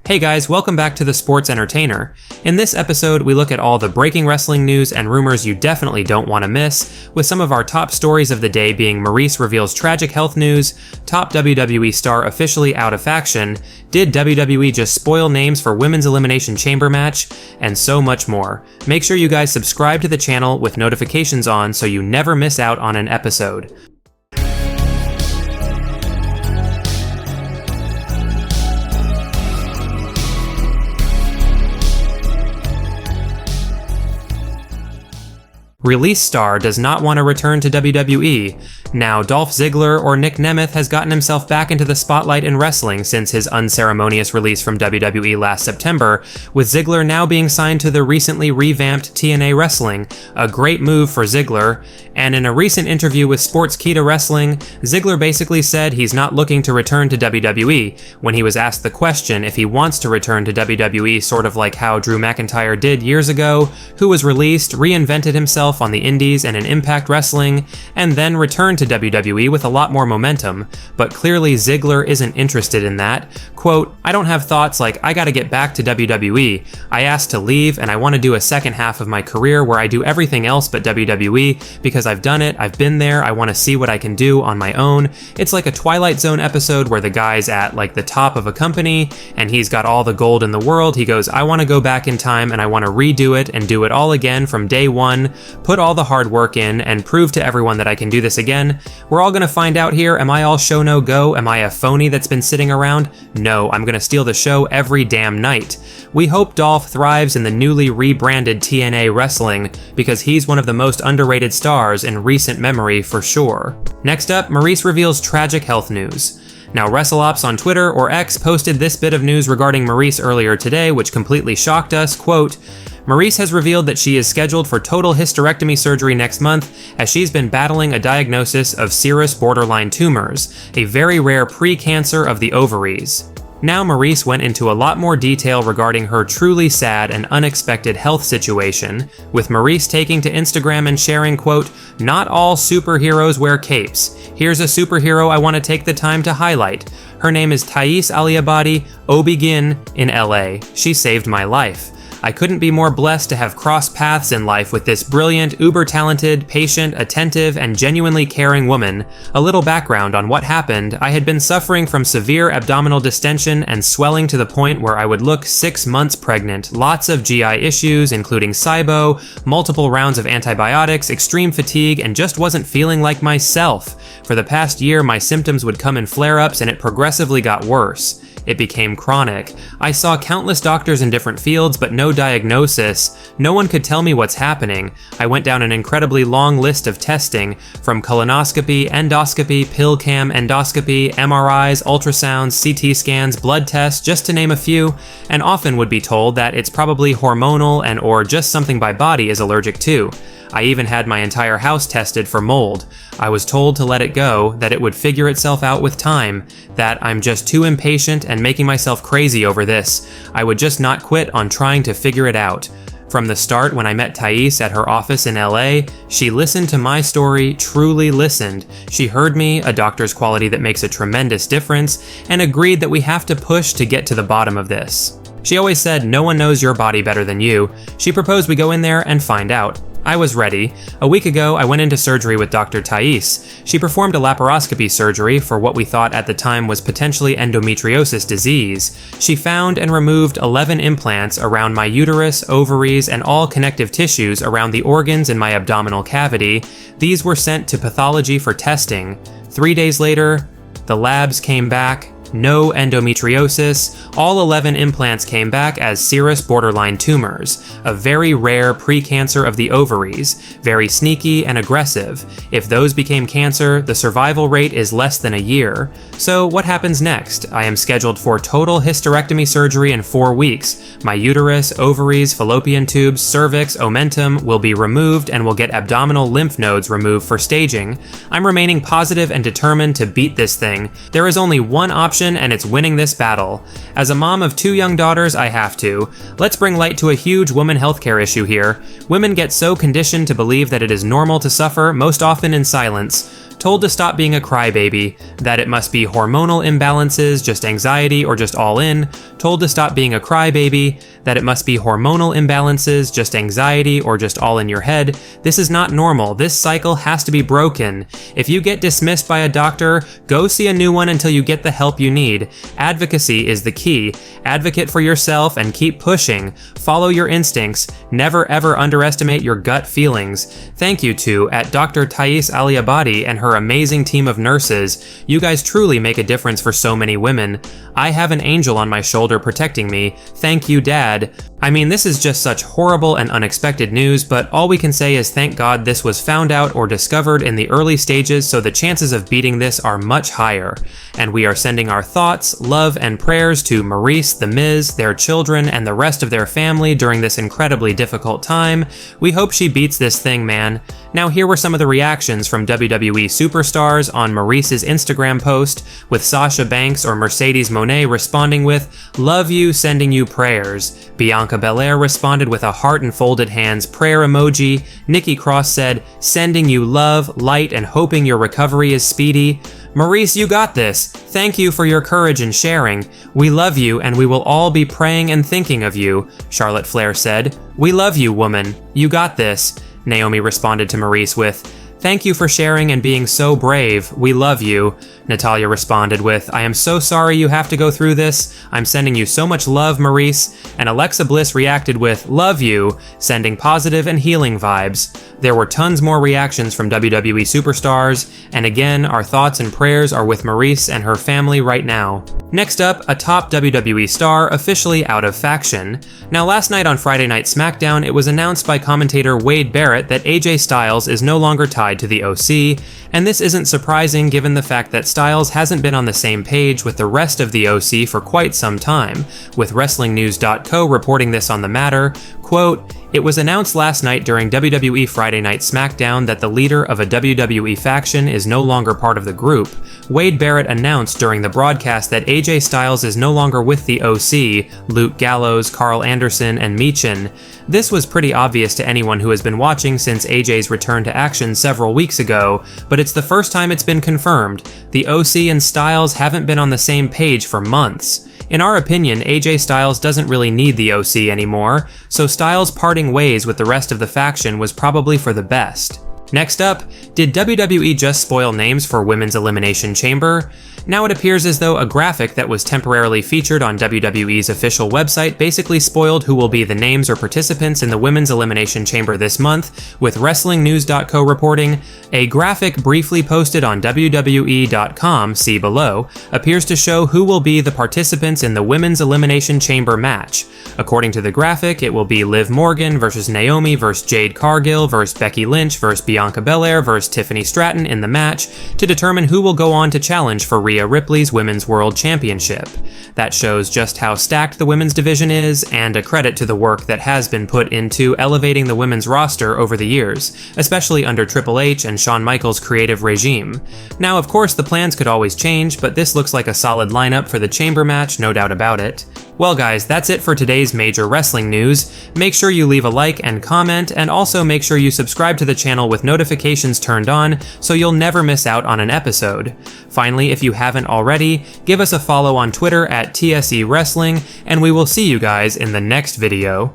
Hey guys, welcome back to The Sports Entertainer. In this episode, we look at all the breaking wrestling news and rumors you definitely don't want to miss, with some of our top stories of the day being Maryse reveals tragic health news, top WWE star officially out of faction, did WWE just spoil names for Women's Elimination Chamber match, and so much more. Make sure you guys subscribe to the channel with notifications on so you never miss out on an episode. Release star does not want to return to WWE. Now, Dolph Ziggler or Nick Nemeth has gotten himself back into the spotlight in wrestling since his unceremonious release from WWE last September, with Ziggler now being signed to the recently revamped TNA Wrestling, a great move for Ziggler. And in a recent interview with Sportskeeda Wrestling, Ziggler basically said he's not looking to return to WWE when he was asked the question if he wants to return to WWE, sort of like how Drew McIntyre did years ago, who was released, reinvented himself on the Indies and in Impact Wrestling, and then returned to WWE with a lot more momentum, but clearly Ziggler isn't interested in that. Quote, "I don't have thoughts like I gotta get back to WWE. I asked to leave and I want to do a second half of my career where I do everything else but WWE because I've done it, I've been there, I want to see what I can do on my own." It's like a Twilight Zone episode where the guy's at like the top of a company and he's got all the gold in the world. He goes, "I want to go back in time and I want to redo it and do it all again from day one, put all the hard work in and prove to everyone that I can do this again." We're all gonna find out here. Am I all show no go? Am I a phony that's been sitting around? No, I'm gonna steal the show every damn night. We hope Dolph thrives in the newly rebranded TNA Wrestling because he's one of the most underrated stars in recent memory for sure. Next up, Maryse reveals tragic health news. Now, WrestleOps on Twitter or X posted this bit of news regarding Maryse earlier today, which completely shocked us. Quote, "Maryse has revealed that she is scheduled for total hysterectomy surgery next month as she's been battling a diagnosis of serous borderline tumors, a very rare pre-cancer of the ovaries." Now Maryse went into a lot more detail regarding her truly sad and unexpected health situation, with Maryse taking to Instagram and sharing, quote, "Not all superheroes wear capes. Here's a superhero I want to take the time to highlight. Her name is Thais Aliabadi, Obigin in LA. She saved my life. I couldn't be more blessed to have crossed paths in life with this brilliant, uber-talented, patient, attentive, and genuinely caring woman. A little background on what happened: I had been suffering from severe abdominal distension and swelling to the point where I would look 6 months pregnant, lots of GI issues, including SIBO, multiple rounds of antibiotics, extreme fatigue, and just wasn't feeling like myself. For the past year, my symptoms would come in flare-ups and it progressively got worse. It became chronic. I saw countless doctors in different fields, but no diagnosis. No one could tell me what's happening. I went down an incredibly long list of testing, from colonoscopy, endoscopy, pill cam, endoscopy, MRIs, ultrasounds, CT scans, blood tests, just to name a few, and often would be told that it's probably hormonal and or just something my body is allergic to. I even had my entire house tested for mold. I was told to let it go, that it would figure itself out with time, that I'm just too impatient and making myself crazy over this. I would just not quit on trying to figure it out. From the start, when I met Thais at her office in LA, she listened to my story, truly listened. She heard me, a doctor's quality that makes a tremendous difference, and agreed that we have to push to get to the bottom of this. She always said, "No one knows your body better than you." She proposed we go in there and find out. I was ready. A week ago, I went into surgery with Dr. Thais. She performed a laparoscopy surgery for what we thought at the time was potentially endometriosis disease. She found and removed 11 implants around my uterus, ovaries, and all connective tissues around the organs in my abdominal cavity. These were sent to pathology for testing. 3 days later, the labs came back. No endometriosis. All 11 implants came back as serous borderline tumors, a very rare pre-cancer of the ovaries, very sneaky and aggressive. If those became cancer, the survival rate is less than a year. So what happens next? I am scheduled for total hysterectomy surgery in 4 weeks. My uterus, ovaries, fallopian tubes, cervix, omentum will be removed and will get abdominal lymph nodes removed for staging. I'm remaining positive and determined to beat this thing. There is only one option, and it's winning this battle. As a mom of 2 young daughters, I have to. Let's bring light to a huge women healthcare issue here. Women get so conditioned to believe that it is normal to suffer, most often in silence. Told to stop being a crybaby, that it must be hormonal imbalances, just anxiety, or just all in. told to stop being a crybaby, that it must be hormonal imbalances, just anxiety, or just all in your head. This is not normal. This cycle has to be broken. If you get dismissed by a doctor, go see a new one until you get the help you need. Advocacy is the key. Advocate for yourself and keep pushing. Follow your instincts. Never ever underestimate your gut feelings. Thank you to Dr. Thais Aliabadi and her amazing team of nurses. You guys truly make a difference for so many women. I have an angel on my shoulder protecting me. Thank you, Dad. I mean, this is just such horrible and unexpected news, but all we can say is thank God this was found out or discovered in the early stages, so the chances of beating this are much higher. And we are sending our thoughts, love, and prayers to Maryse, The Miz, their children, and the rest of their family during this incredibly difficult time. We hope she beats this thing, man. Now here were some of the reactions from WWE superstars on Maryse's Instagram post, with Sasha Banks or Mercedes Moné responding with, "Love you, sending you prayers." Bianca Belair responded with a heart and folded hands prayer emoji. Nikki Cross said, "Sending you love, light, and hoping your recovery is speedy." Maryse, you got this. Thank you for your courage and sharing. We love you and we will all be praying and thinking of you, Charlotte Flair said. We love you, woman. You got this. Naomi responded to Maryse with, "Thank you for sharing and being so brave. We love you." Natalya responded with, "I am so sorry you have to go through this. I'm sending you so much love, Maryse." And Alexa Bliss reacted with, "Love you," sending positive and healing vibes. There were tons more reactions from WWE superstars, and again, our thoughts and prayers are with Maryse and her family right now. Next up, a top WWE star officially out of faction. Now last night on Friday Night SmackDown, it was announced by commentator Wade Barrett that AJ Styles is no longer tied to the OC, and this isn't surprising given the fact that Styles hasn't been on the same page with the rest of the OC for quite some time, with WrestlingNews.co reporting this on the matter, quote, "It was announced last night during WWE Friday Night SmackDown that the leader of a WWE faction is no longer part of the group. Wade Barrett announced during the broadcast that AJ Styles is no longer with the OC, Luke Gallows, Carl Anderson, and Michin. This was pretty obvious to anyone who has been watching since AJ's return to action several weeks ago, but it's the first time it's been confirmed. The OC and Styles haven't been on the same page for months. In our opinion, AJ Styles doesn't really need the OC anymore, so Styles parting ways with the rest of the faction was probably for the best." Next up, did WWE just spoil names for Women's Elimination Chamber? Now it appears as though a graphic that was temporarily featured on WWE's official website basically spoiled who will be the names or participants in the Women's Elimination Chamber this month, with WrestlingNews.co reporting, "A graphic briefly posted on WWE.com, see below, appears to show who will be the participants in the Women's Elimination Chamber match. According to the graphic, it will be Liv Morgan versus Naomi versus Jade Cargill versus Becky Lynch versus Bianca Belair versus Tiffany Stratton in the match to determine who will go on to challenge for Rhea Ripley's Women's World Championship. That shows just how stacked the women's division is, and a credit to the work that has been put into elevating the women's roster over the years, especially under Triple H and Shawn Michaels' creative regime. Now, of course, the plans could always change, but this looks like a solid lineup for the Chamber match, no doubt about it. Well guys, that's it for today's major wrestling news. Make sure you leave a like and comment, and also make sure you subscribe to the channel with notifications turned on so you'll never miss out on an episode. Finally, if you haven't already, give us a follow on Twitter at TSE Wrestling, and we will see you guys in the next video.